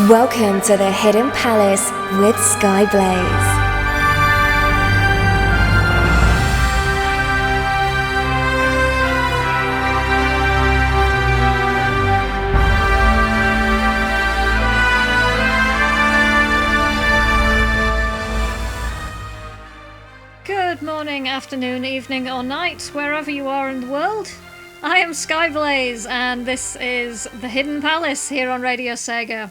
Welcome to the Hidden Palace with Skyblaze. Good morning, afternoon, evening or night, wherever you are in the world. I am Skyblaze, and this is the Hidden Palace here on Radio Sega.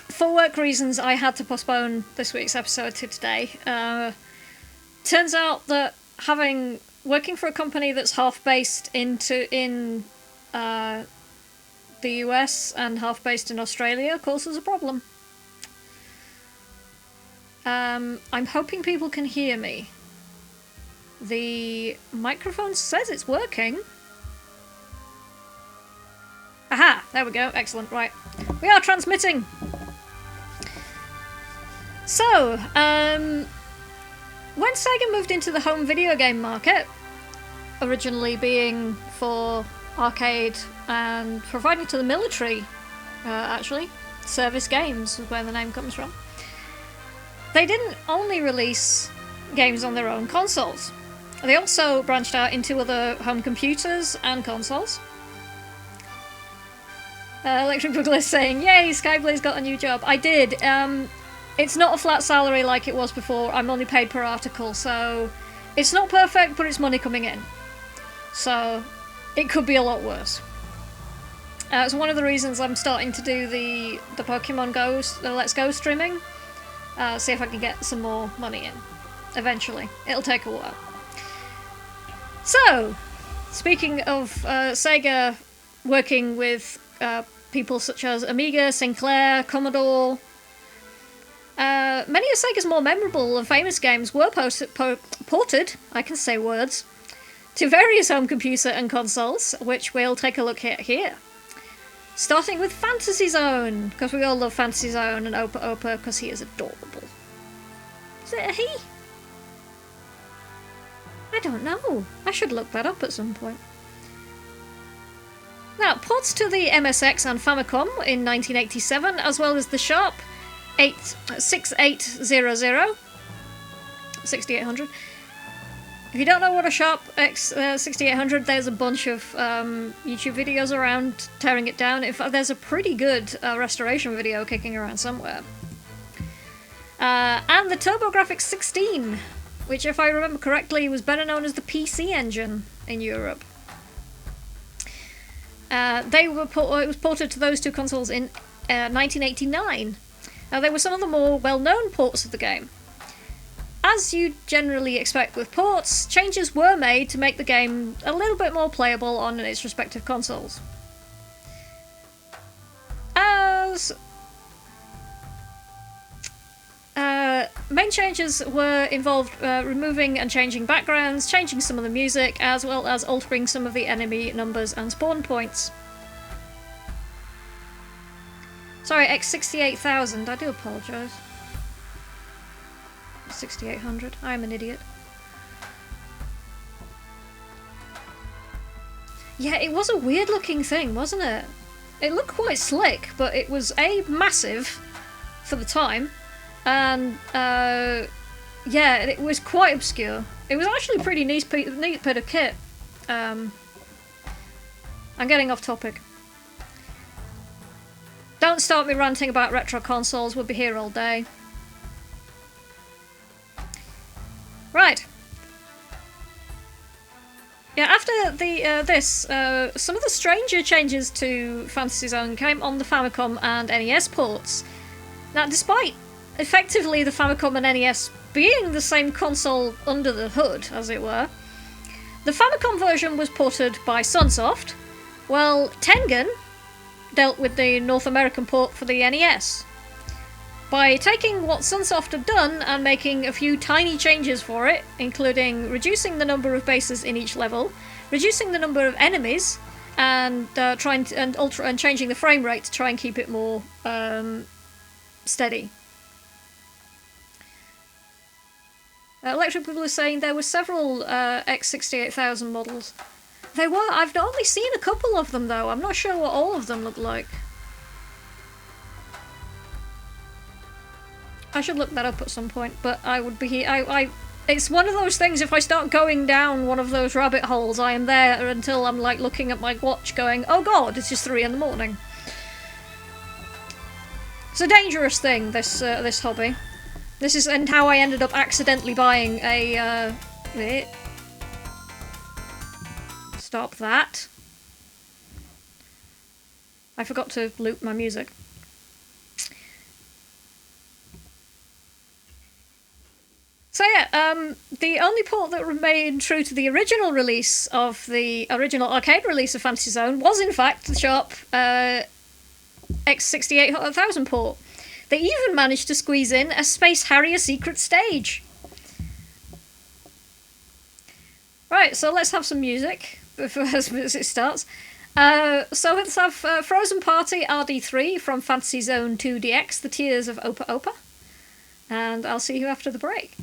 For work reasons, I had to postpone this week's episode to today. Turns out that working for a company that's half based in the US and half based in Australia causes a problem. I'm hoping people can hear me. The microphone says it's working. Aha! There we go. Excellent. Right. We are transmitting! So, when Sega moved into the home video game market, originally being for arcade and providing to the military, actually, service games is where the name comes from, they didn't only release games on their own consoles. They also branched out into other home computers and consoles. Electric Boogaloo is saying, yay, Skyblaze got a new job. I did. It's not a flat salary like it was before. I'm only paid per article, so it's not perfect, but it's money coming in. So it could be a lot worse. It's one of the reasons I'm starting to do the Pokemon Go, Let's Go streaming. See if I can get some more money in. Eventually. It'll take a while. So, speaking of Sega working with people such as Amiga, Sinclair, Commodore, many of Sega's more memorable and famous games were ported, I can say words, to various home computer and consoles, which we'll take a look at here. Starting with Fantasy Zone, because we all love Fantasy Zone, and Opa Opa, because he is adorable. Is it a he? I don't know. I should look that up at some point. Now, ports to the MSX and Famicom in 1987, as well as the Sharp 6800. 6800. If you don't know what a Sharp X 6800, there's a bunch of YouTube videos around tearing it down. In fact, there's a pretty good restoration video kicking around somewhere. And the TurboGrafx 16, which, if I remember correctly, was better known as the PC Engine in Europe. It was ported to those two consoles in 1989. Now, they were some of the more well-known ports of the game. As you generally expect with ports, changes were made to make the game a little bit more playable on its respective consoles. Main changes involved removing and changing backgrounds, changing some of the music, as well as altering some of the enemy numbers and spawn points. Sorry, X68000, I do apologise. 6800, I'm an idiot. Yeah, it was a weird looking thing, wasn't it? It looked quite slick, but it was massive for the time, and yeah, it was quite obscure. It was actually a pretty neat bit of kit. I'm getting off topic. Don't start me ranting about retro consoles, we'll be here all day. Right. Yeah, after some of the stranger changes to Fantasy Zone came on the Famicom and NES ports. Now, despite effectively the Famicom and NES being the same console under the hood, as it were, the Famicom version was ported by Sunsoft, while Tengen dealt with the North American port for the NES. By taking what Sunsoft had done and making a few tiny changes for it, including reducing the number of bases in each level, reducing the number of enemies, and changing the frame rate to try and keep it more steady. Electric Boogaloo is saying there were several X68000 models. I've only seen a couple of them though. I'm not sure what all of them look like. I should look that up at some point, but I would be... It's one of those things, if I start going down one of those rabbit holes, I am there until I'm, like, looking at my watch going, oh god, it's just 3 in the morning. It's a dangerous thing, this hobby. This is and how I ended up accidentally buying a, wait. Stop that. I forgot to loop my music. So yeah, the only port that remained true to the original release of the original arcade release of Fantasy Zone was in fact the Sharp X68000 port. They even managed to squeeze in a Space Harrier secret stage. Right, so let's have some music before as it starts. So let's have Frozen Party RD3 from Fantasy Zone 2 DX, The Tears of Opa Opa. And I'll see you after the break.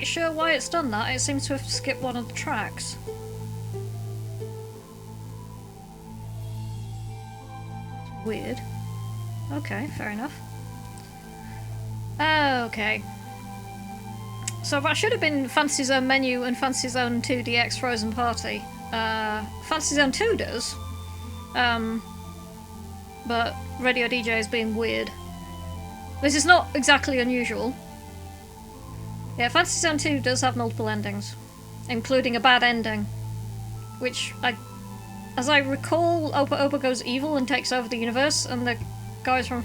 Sure why it's done that. It seems to have skipped one of the tracks. It's weird. Okay, fair enough. Okay. So that should have been Fantasy Zone Menu and Fantasy Zone 2 DX Frozen Party. Fantasy Zone 2 does. But Radio DJ is being weird. This is not exactly unusual. Yeah, Fantasy Zone 2 does have multiple endings, including a bad ending, which, as I recall, Opa Opa goes evil and takes over the universe, and the guys from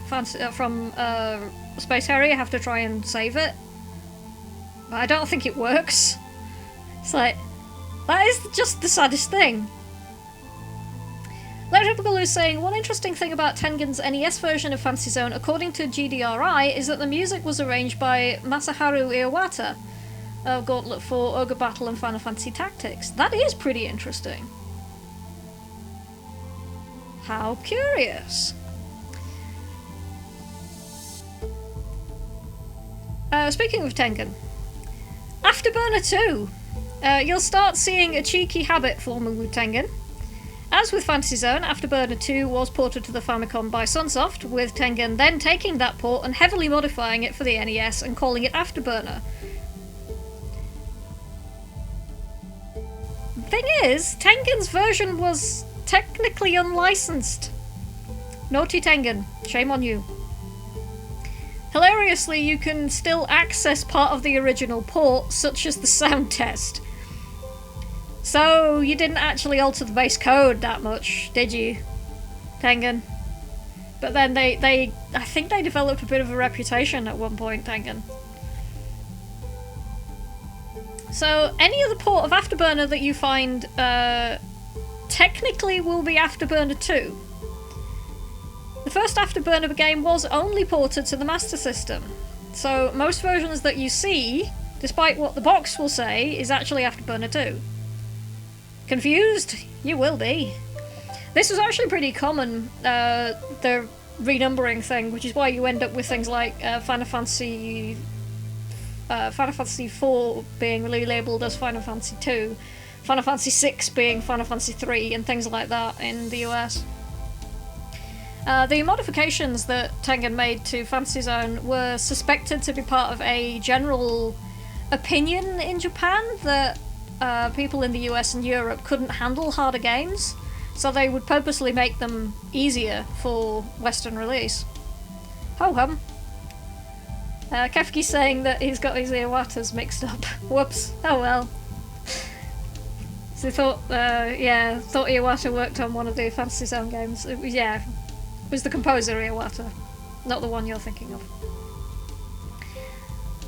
Space Harrier have to try and save it. But I don't think it works. It's like, that is just the saddest thing. Electrical is saying, one interesting thing about Tengen's NES version of Fantasy Zone, according to GDRI, is that the music was arranged by Masaharu Iwata of Gauntlet 4, Ogre Battle and Final Fantasy Tactics. That is pretty interesting. How curious. Speaking of Tengen, Afterburner 2. You'll start seeing a cheeky habit forming with Tengen. As with Fantasy Zone, Afterburner 2 was ported to the Famicom by Sunsoft, with Tengen then taking that port and heavily modifying it for the NES and calling it Afterburner. The thing is, Tengen's version was technically unlicensed. Naughty Tengen, shame on you. Hilariously, you can still access part of the original port, such as the sound test. So, you didn't actually alter the base code that much, did you, Tengen? But then I think they developed a bit of a reputation at one point, Tengen. So, any other port of Afterburner that you find, technically will be Afterburner 2. The first Afterburner game was only ported to the Master System. So, most versions that you see, despite what the box will say, is actually Afterburner 2. Confused? You will be. This was actually pretty common, the renumbering thing, which is why you end up with things like Final Fantasy 4 being relabeled as Final Fantasy 2, Final Fantasy VI being Final Fantasy III and things like that in the US. The modifications that Tengen made to Fantasy Zone were suspected to be part of a general opinion in Japan that people in the US and Europe couldn't handle harder games, so they would purposely make them easier for Western release. Ho hum. Kefki's saying that he's got his Iwatas mixed up. Whoops. Oh well. So thought Iwata worked on one of the Fantasy Zone games. It was the composer Iwata, not the one you're thinking of.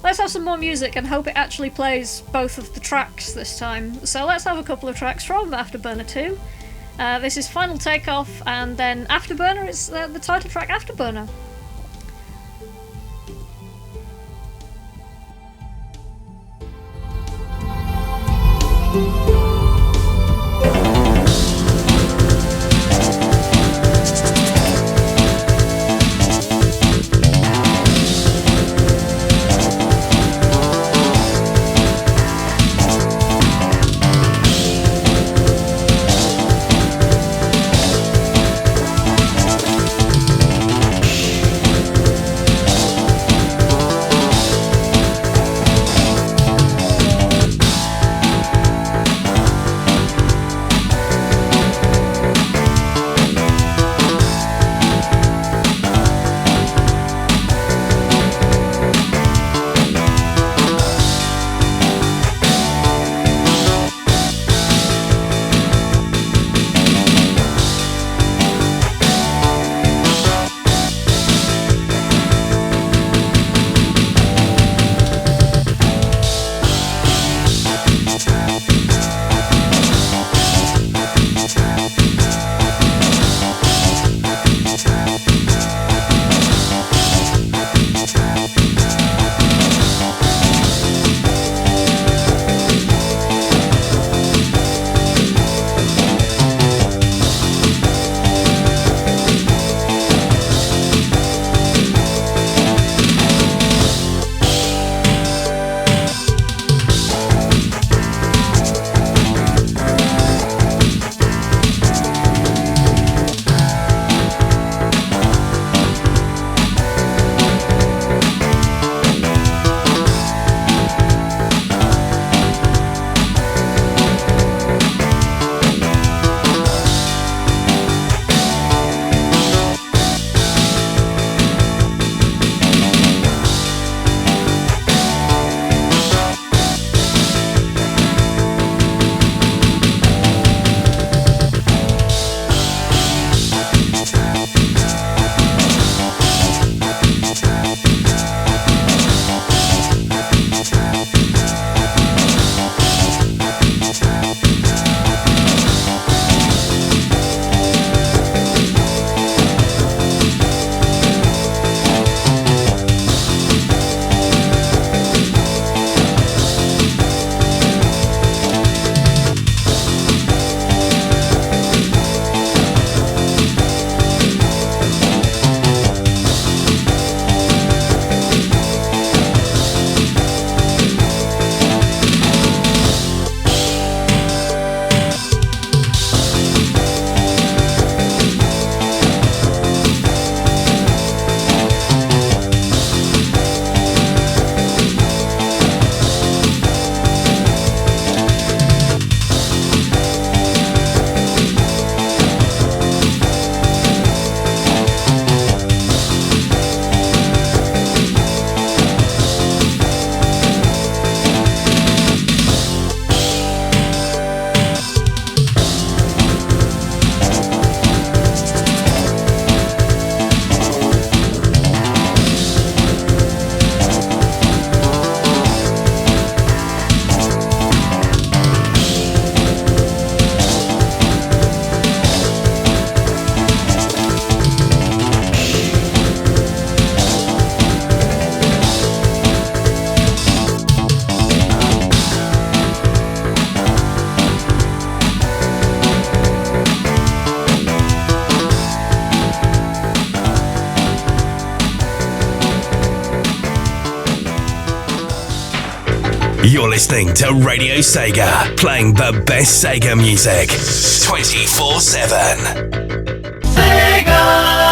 Let's have some more music and hope it actually plays both of the tracks this time. So let's have a couple of tracks from Afterburner 2. This is Final Takeoff, and then Afterburner is the title track Afterburner. You're listening to Radio Sega, playing the best Sega music 24/7. Sega!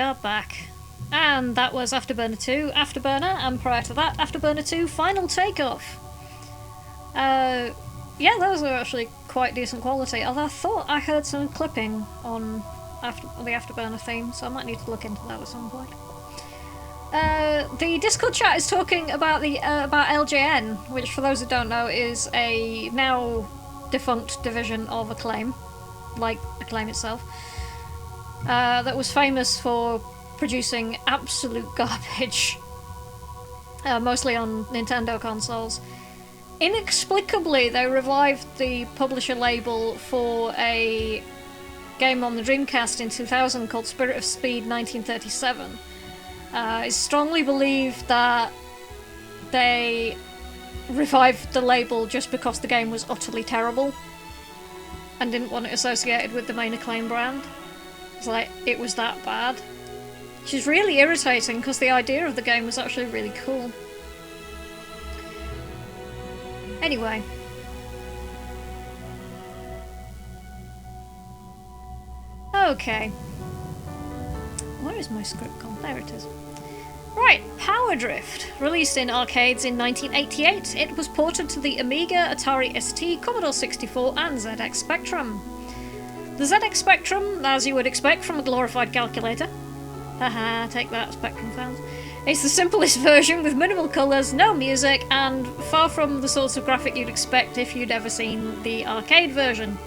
are back. And that was Afterburner 2, Afterburner, and prior to that, Afterburner 2 Final Takeoff. Yeah, those were actually quite decent quality, although I thought I heard some clipping on the Afterburner theme, so I might need to look into that at some point. The Discord chat is talking about about LJN, which for those who don't know is a now defunct division of Acclaim, like Acclaim itself, that was famous for producing absolute garbage, mostly on Nintendo consoles. Inexplicably, they revived the publisher label for a game on the Dreamcast in 2000 called Spirit of Speed 1937. It's strongly believed that they revived the label just because the game was utterly terrible and didn't want it associated with the main Acclaim brand. It's like, it was that bad. Which is really irritating because the idea of the game was actually really cool. Anyway. Okay. Where is my script gone? There it is. Right, Power Drift. Released in arcades in 1988, it was ported to the Amiga, Atari ST, Commodore 64 and ZX Spectrum. The ZX Spectrum, as you would expect from a glorified calculator. Haha, take that, Spectrum fans. It's the simplest version with minimal colours, no music, and far from the sorts of graphic you'd expect if you'd ever seen the arcade version.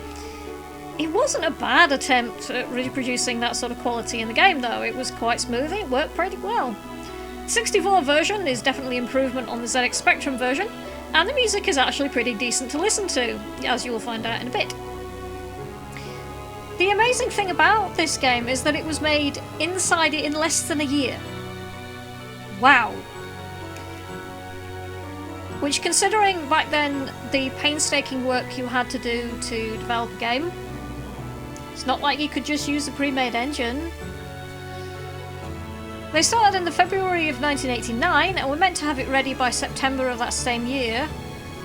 It wasn't a bad attempt at reproducing that sort of quality in the game, though. It was quite smooth, it worked pretty well. The 64 version is definitely improvement on the ZX Spectrum version, and the music is actually pretty decent to listen to, as you will find out in a bit. The amazing thing about this game is that it was made inside it in less than a year. Wow. Which, considering back then the painstaking work you had to do to develop a game, it's not like you could just use a pre-made engine. They started in the February of 1989 and were meant to have it ready by September of that same year,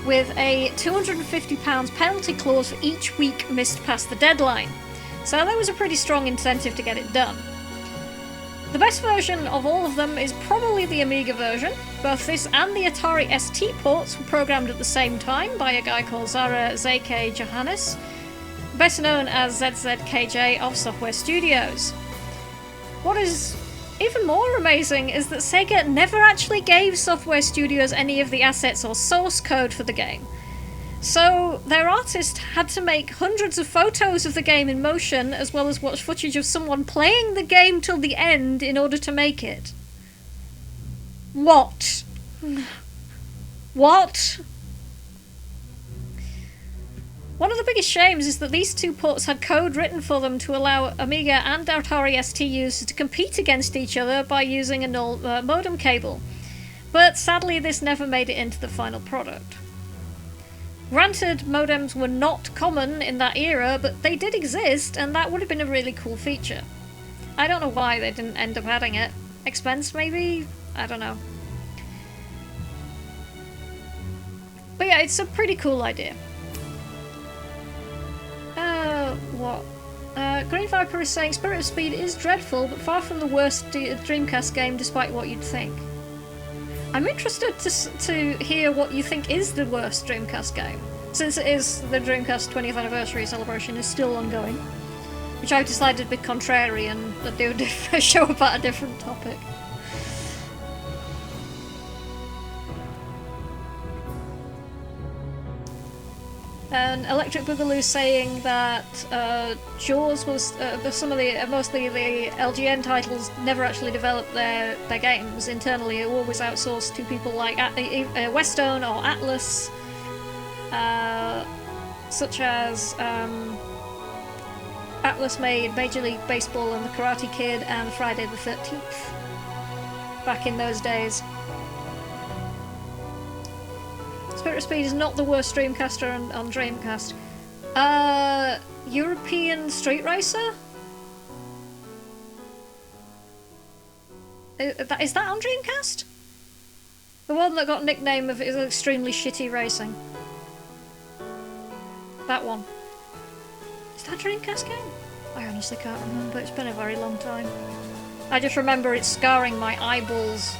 with a £250 penalty clause for each week missed past the deadline. So there was a pretty strong incentive to get it done. The best version of all of them is probably the Amiga version. Both this and the Atari ST ports were programmed at the same time by a guy called Zara Zeke Johannes, best known as ZZKJ of Software Studios. What is even more amazing is that Sega never actually gave Software Studios any of the assets or source code for the game. So their artist had to make hundreds of photos of the game in motion, as well as watch footage of someone playing the game till the end in order to make it. What? What? One of the biggest shames is that these two ports had code written for them to allow Amiga and Atari ST users to compete against each other by using a null modem cable. But sadly, this never made it into the final product. Granted, modems were not common in that era, but they did exist, and that would have been a really cool feature. I don't know why they didn't end up adding it. Expense, maybe? I don't know. But yeah, it's a pretty cool idea. What? Green Viper is saying Spirit of Speed is dreadful, but far from the worst Dreamcast game despite what you'd think. I'm interested to hear what you think is the worst Dreamcast game, since it is the Dreamcast 20th anniversary celebration is still ongoing, which I've decided to be contrarian and do a show about a different topic. And Electric Boogaloo saying that Jaws was mostly the LGN titles never actually developed their games internally. It always outsourced to people like Westone or Atlas, such as Atlas made Major League Baseball and the Karate Kid and Friday the 13th back in those days. Spirit of Speed is not the worst Dreamcaster on Dreamcast. European Street Racer? Is that on Dreamcast? The one that got nickname of is extremely shitty racing. That one. Is that a Dreamcast game? I honestly can't remember, it's been a very long time. I just remember it scarring my eyeballs.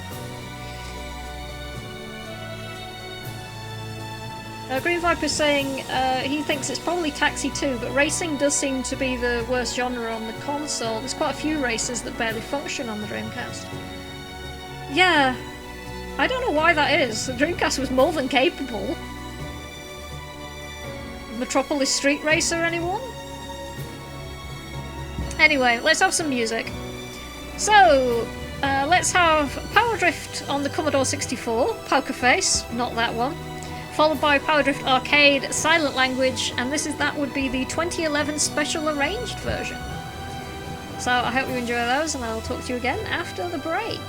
Green Viper saying he thinks it's probably Taxi 2, but racing does seem to be the worst genre on the console. There's quite a few races that barely function on the Dreamcast. Yeah, I don't know why that is. The Dreamcast was more than capable. Metropolis Street Racer, anyone? Anyway, let's have some music. So, let's have Power Drift on the Commodore 64, Poker Face, not that one. Followed by Power Drift Arcade, Silent Language, and that would be the 2011 special arranged version. So I hope you enjoy those, and I'll talk to you again after the break.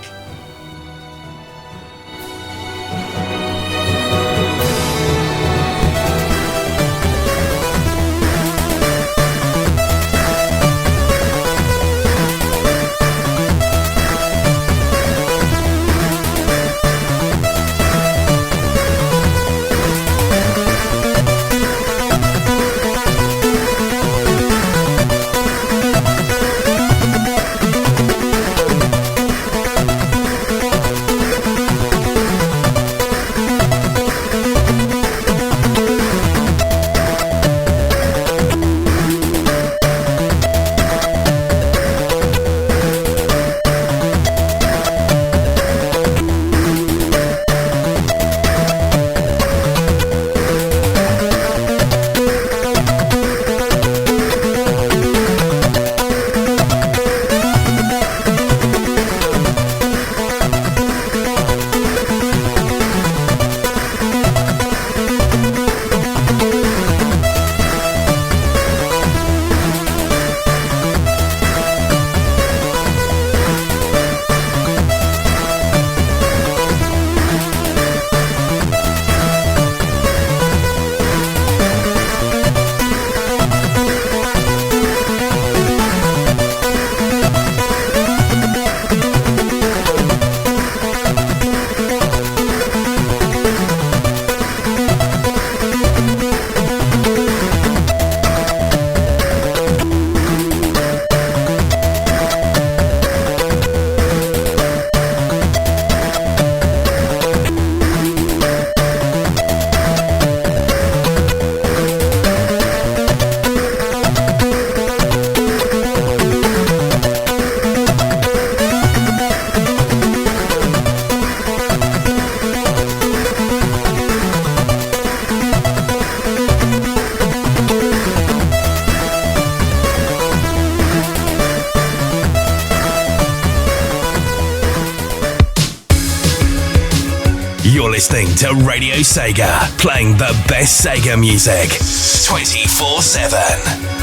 You're listening to Radio Sega, playing the best Sega music 24/7.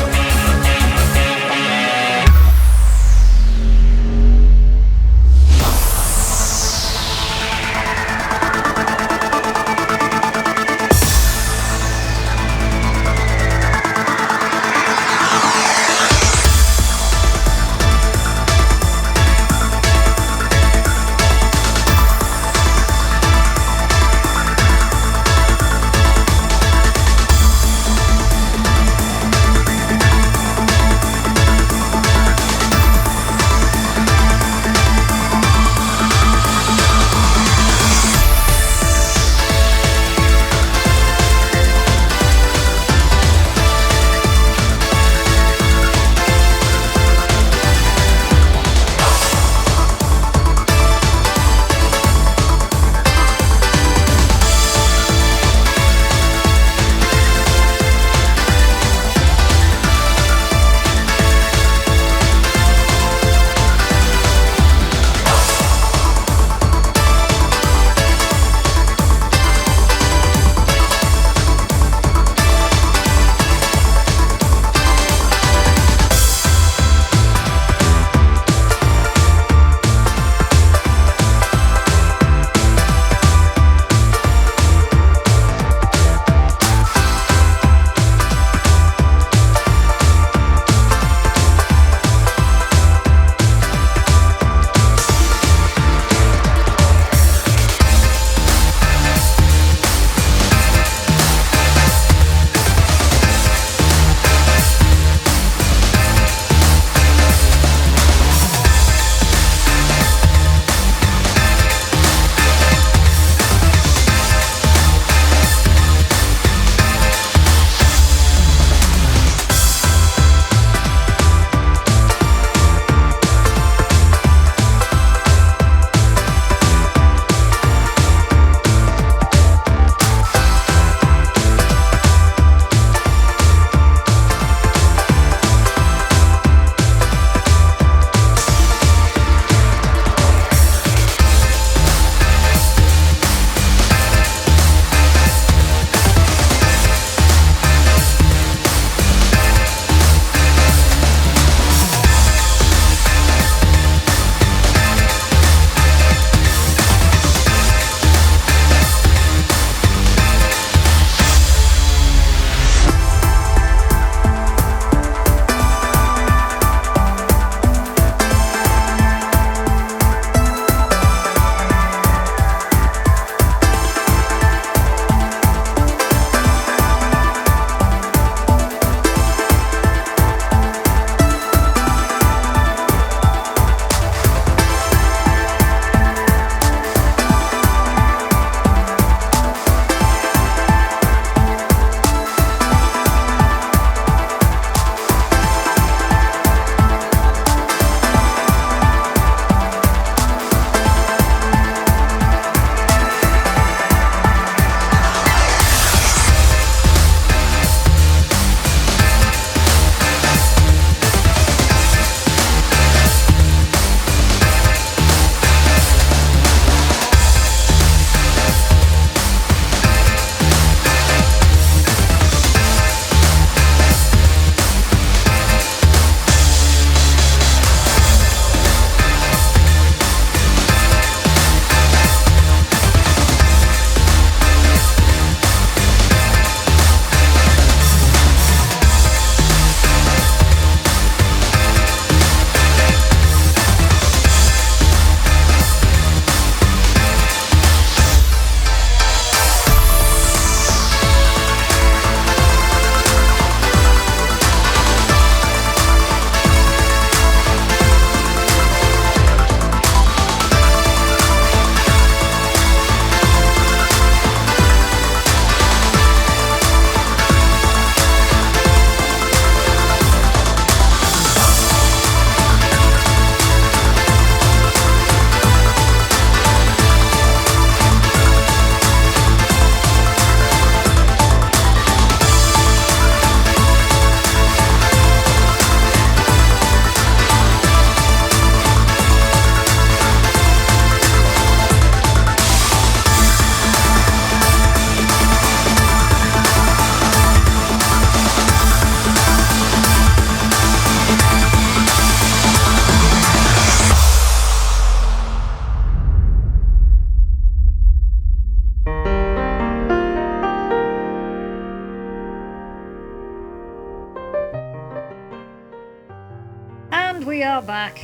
are back.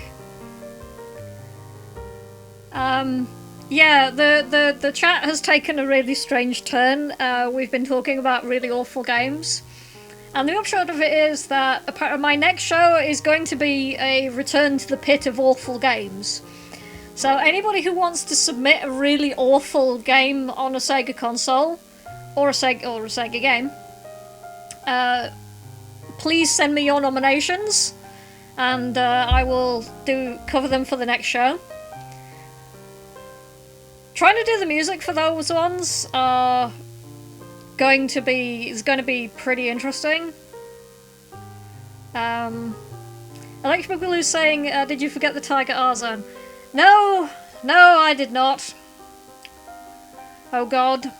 Yeah, the chat has taken a really strange turn. We've been talking about really awful games. And the upshot of it is that my next show is going to be a return to the pit of awful games. So anybody who wants to submit a really awful game on a Sega console, or a Sega game, please send me your nominations, and I will cover them for the next show. Trying to do the music for those ones is going to be pretty interesting. Electric Boogaloo's saying, did you forget the Tiger R-Zone? No, I did not. Oh god.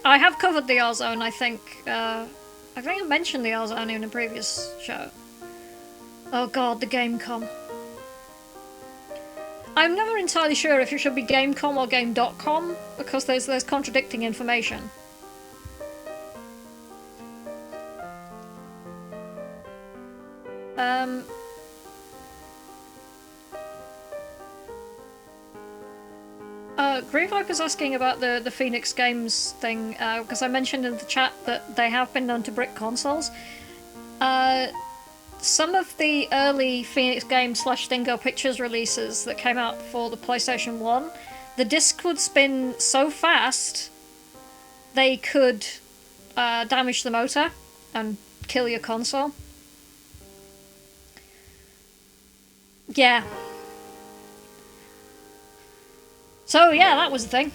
I have covered the R-Zone, I think. I mentioned the R-Zone in a previous show. Oh god, the Gamecom. I'm never entirely sure if it should be Gamecom or Game.com, because there's contradicting information. Grave Viper's asking about the Phoenix Games thing, because I mentioned in the chat that they have been known to brick consoles. Some of the early Phoenix Games / Stingo Pictures releases that came out for the PlayStation 1, the disc would spin so fast they could damage the motor and kill your console. Yeah. So yeah, that was the thing.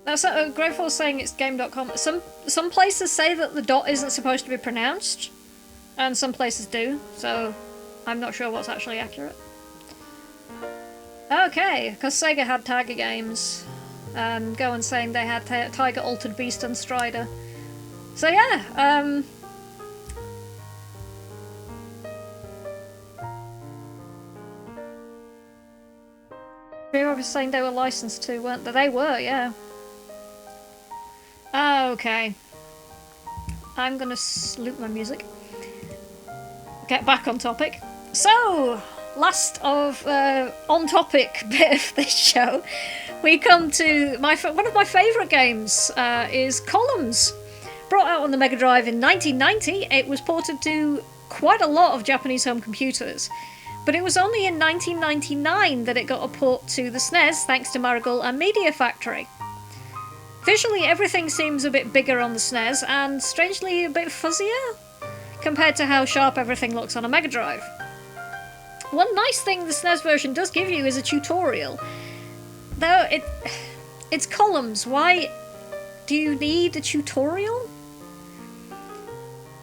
That's Greyfall saying it's game.com. Some places say that the dot isn't supposed to be pronounced, and some places do, so I'm not sure what's actually accurate. Okay, because Sega had Tiger games, and Gowan saying they had Tiger, Altered Beast, and Strider. So yeah, I was saying they were licensed too, weren't they? They were, yeah. Okay. I'm gonna loop my music. Get back on topic. So, last of on-topic bit of this show, we come to one of my favourite games, is Columns. Brought out on the Mega Drive in 1990, it was ported to quite a lot of Japanese home computers. But it was only in 1999 that it got a port to the SNES thanks to Marigold and Media Factory. Visually, everything seems a bit bigger on the SNES and strangely a bit fuzzier compared to how sharp everything looks on a Mega Drive. One nice thing the SNES version does give you is a tutorial. Though it's Columns, why do you need a tutorial?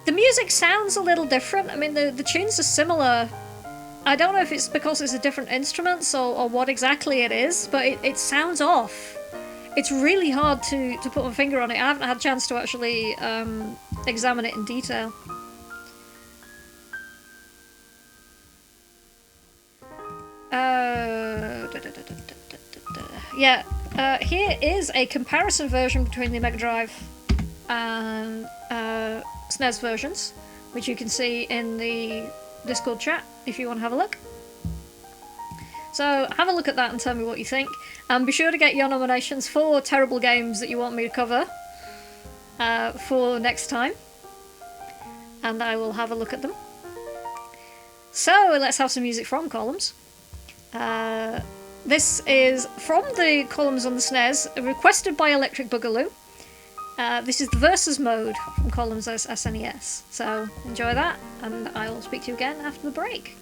The music sounds a little different. I mean, the tunes are similar. I don't know if it's because it's a different instruments or what exactly it is, but it sounds off. It's really hard to put my finger on it. I haven't had a chance to actually examine it in detail. Here is a comparison version between the Mega Drive and SNES versions, which you can see in the Discord chat if you want to have a look. So have a look at that and tell me what you think. And be sure to get your nominations for terrible games that you want me to cover for next time. And I will have a look at them. So let's have some music from Columns. This is from the Columns on the SNES, requested by Electric Boogaloo. This is the Versus mode from Columns SNES. So enjoy that, and I will speak to you again after the break.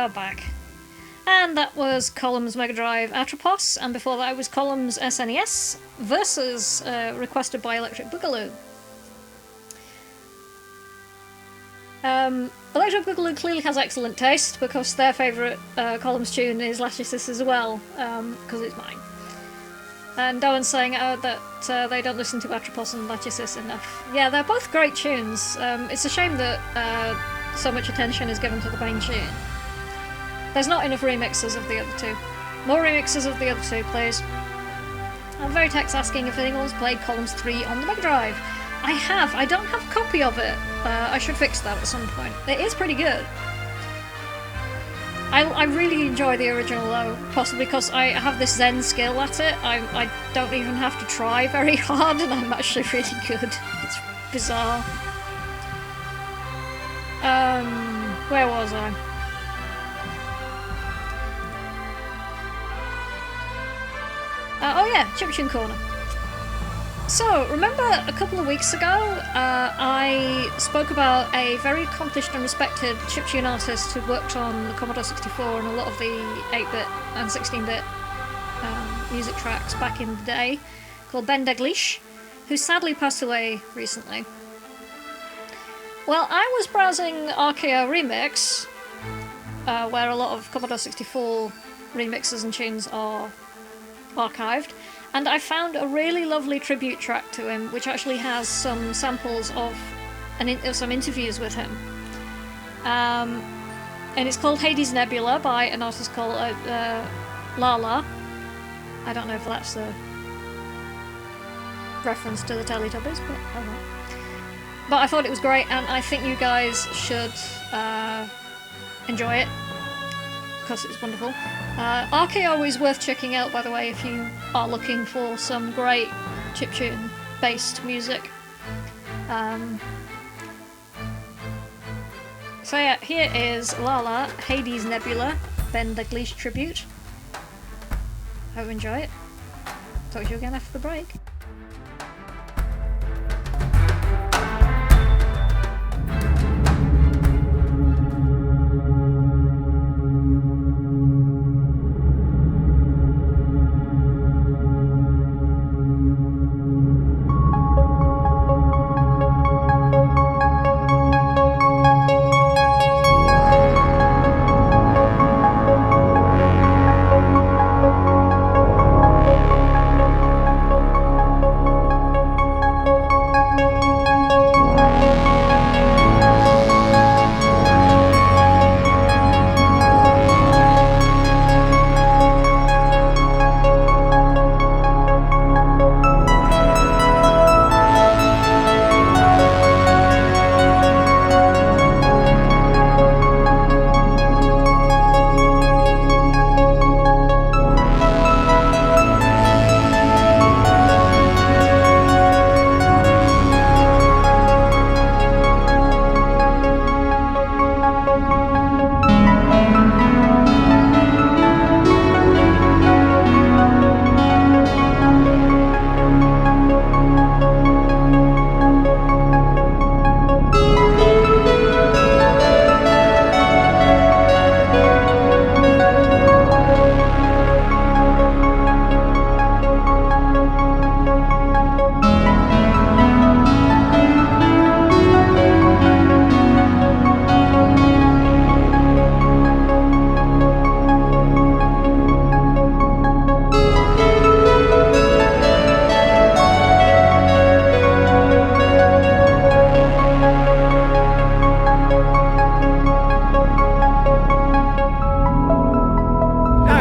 are back. And that was Column's Mega Drive Atropos, and before that was Column's SNES versus requested by Electric Boogaloo. Electric Boogaloo clearly has excellent taste because their favourite Column's tune is Lachesis as well, because it's mine. And Darwin's saying that they don't listen to Atropos and Lachesis enough. Yeah, they're both great tunes. It's a shame that so much attention is given to the main tune. There's not enough remixes of the other two. More remixes of the other two, please. And Veritex asking if anyone's played Columns 3 on the Mega Drive. I have. I don't have a copy of it. I should fix that at some point. It is pretty good. I really enjoy the original though, possibly because I have this zen skill at it. I don't even have to try very hard and I'm actually really good. It's bizarre. Where was I? Oh yeah, Chiptune Corner. So, remember a couple of weeks ago, I spoke about a very accomplished and respected chiptune artist who worked on the Commodore 64 and a lot of the 8-bit and 16-bit music tracks back in the day, called Ben Daglish, who sadly passed away recently. Well, I was browsing RKO Remix, where a lot of Commodore 64 remixes and tunes are archived, and I found a really lovely tribute track to him, which actually has some samples of some interviews with him. And it's called Hades Nebula by an artist called Lala. I don't know if that's a reference to the Teletubbies, but I don't know. But I thought it was great, and I think you guys should enjoy it, because it's wonderful. RKO is worth checking out, by the way, if you are looking for some great chiptune-based music. So yeah, here is Lala, Hades Nebula, Ben Daglish tribute. Hope you enjoy it. Talk to you again after the break.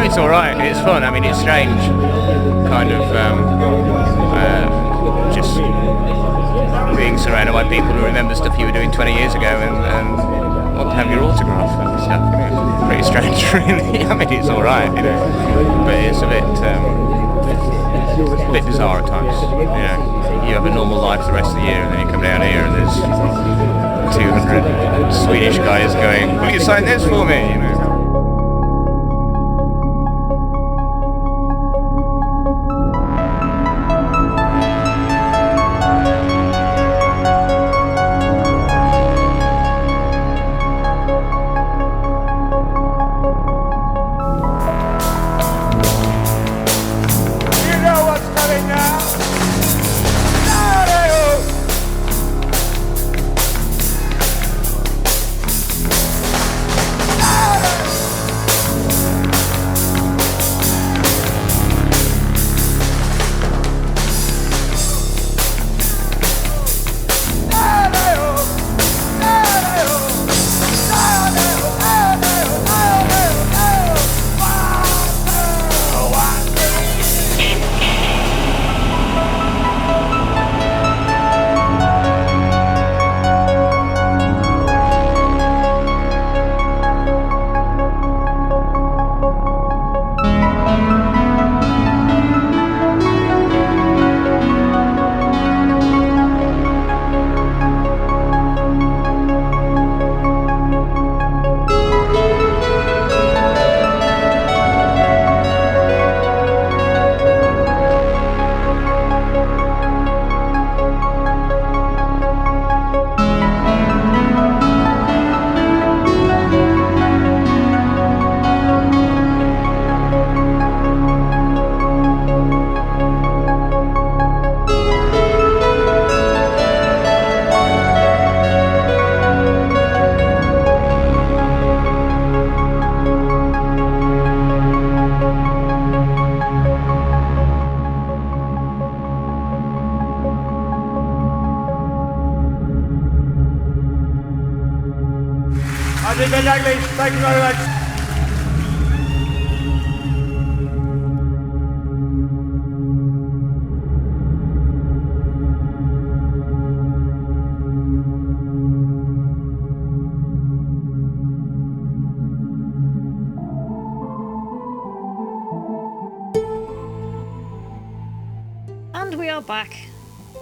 It's alright, it's fun. I mean, it's strange, kind of just being surrounded by people who remember stuff you were doing 20 years ago and want to have your autograph and stuff. You know, pretty strange, really. I mean, it's alright, you know, but it's a bit bizarre at times. You know, you have a normal life the rest of the year, and then you come down here and there's 200 Swedish guys going, "Will you sign this for me?" You know. Daglish. Thank you very much. And we are back.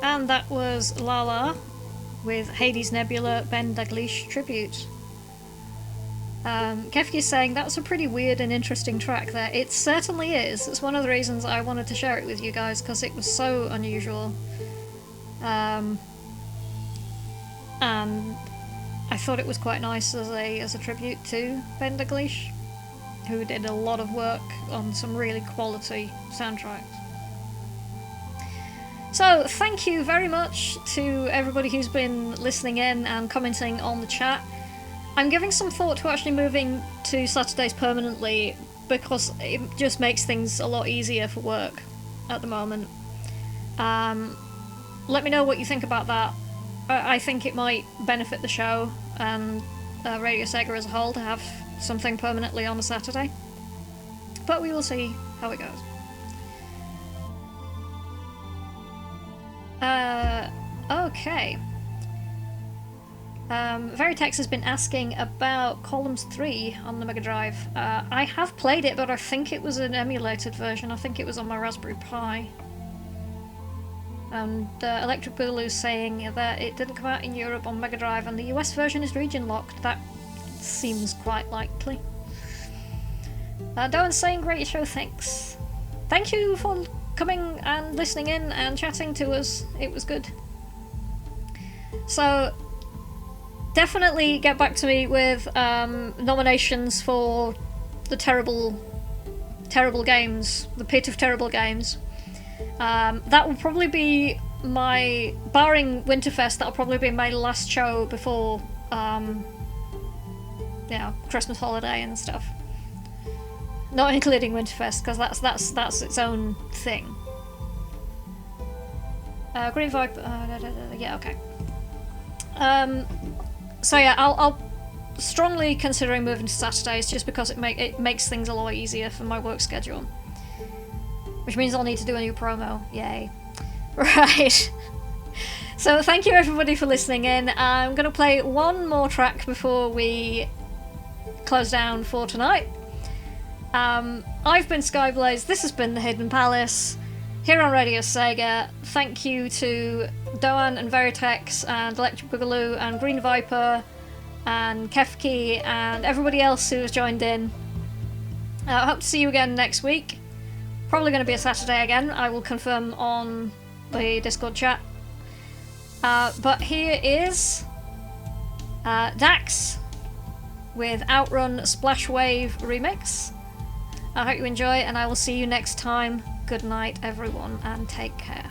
And that was Lala with Hades Nebula Ben Daglish tribute. Kefki's saying that's a pretty weird and interesting track there. It certainly is. It's one of the reasons I wanted to share it with you guys, because it was so unusual. And I thought it was quite nice as a tribute to Ben Daglish, who did a lot of work on some really quality soundtracks. So, thank you very much to everybody who's been listening in and commenting on the chat. I'm giving some thought to actually moving to Saturdays permanently, because it just makes things a lot easier for work at the moment. Let me know what you think about that. I think it might benefit the show and Radio Sega as a whole to have something permanently on a Saturday. But we will see how it goes. Okay. Veritex has been asking about Columns 3 on the Mega Drive. I have played it, but I think it was an emulated version. I think it was on my Raspberry Pi. And Electric Boogaloo's saying that it didn't come out in Europe on Mega Drive, and the US version is region locked. That seems quite likely. Doan's saying, great show, thanks. Thank you for coming and listening in and chatting to us. It was good. So, definitely get back to me with nominations for the terrible games, the pit of terrible games. That will probably be my, barring Winterfest, that'll probably be my last show before, Christmas holiday and stuff. Not including Winterfest, because that's its own thing. Green Vibe, yeah, okay. So yeah, I'll strongly considering moving to Saturdays, just because it makes things a lot easier for my work schedule. Which means I'll need to do a new promo. Yay. Right. So thank you everybody for listening in. I'm going to play one more track before we close down for tonight. I've been Skyblaze, this has been The Hidden Palace, here on Radio Sega. Thank you to Doan and Veritex and Electric Boogaloo and Green Viper and Kefki and everybody else who has joined in. I hope to see you again next week. Probably going to be a Saturday again, I will confirm on the Discord chat. But here is Dax with Outrun Splash Wave Remix. I hope you enjoy, and I will see you next time. Good night, everyone, and take care.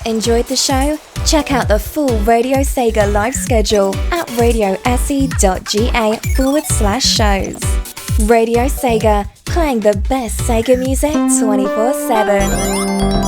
Enjoyed the show? Check out the full Radio Sega live schedule at radiose.ga/shows. Radio Sega, playing the best Sega music 24/7.